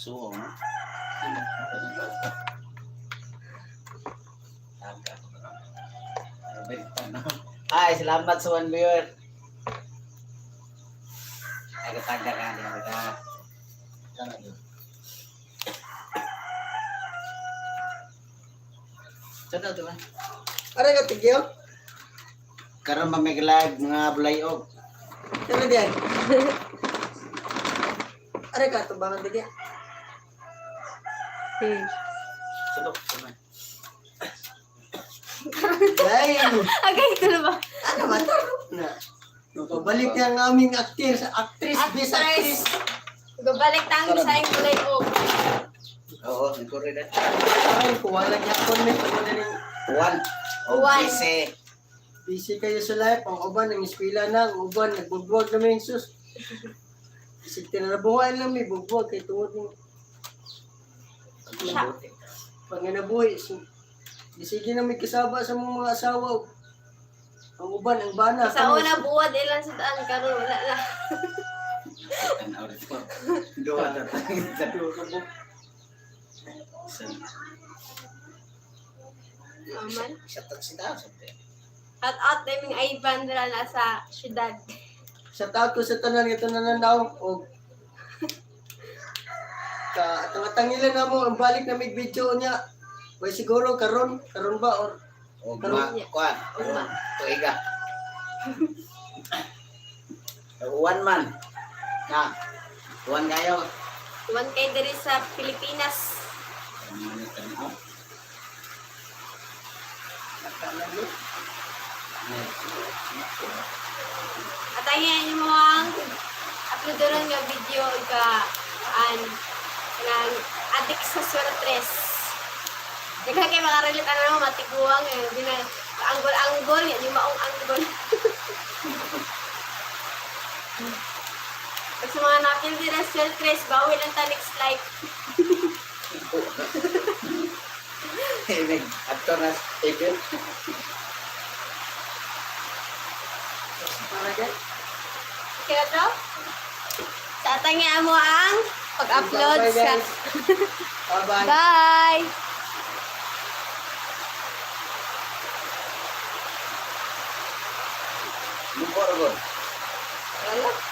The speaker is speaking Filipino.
Suong. Ay, salamat sa one viewer. Ay, katagda ka din kita. Saan ito ba? Ano ka tigyo? Karon mamiglag mga bulayog. Ano diyan? Ano ka tubangan tigyo? Sulok, sulok. Ay, Agay, ito na ba? ano ba ito? Na. Pabalik ang aming actress, best actress. Babalik tayo sa yung kulay o. Oo, nagkuri na. Ay, kuwala niya ako na One. Oh, One. busy. busy kayo sa life. Ang uban, ang eskwela na, ang uban, nagbugwag na may sus. Isip tinarabuhan lang may bugwag kay tungod ng panginabuhi. So, sige na may kasaba sa mga asawa. Ang uban, ang bana. Sa una buwad, ilan sa daan karon wala na. An hour po. Dua na tayo. Aman. Siya tagsita. At out naming ay bandra na sa syudad. Sa tao ko sa tanan ito na nandaw o tangilan na mo ang balik na may video niya. Way siguro karon ba or O kuan. Tuiga. One man. Na. One kayo. Tuwan kay diri sa Pilipinas. At ayan yung mga upload doon nga video ka ng adik sa suretres. Nagka kayo makarelate ano matiguang anggol yan yung maong anggol. Pag sa mga nakil din na suretres, bawal lang ta next life. Actor na Steven. Kaya to? Sa atangya mo ang pag-upload Bye, sa... guys. Bye-bye. Bye! Lumpur ko. Wala.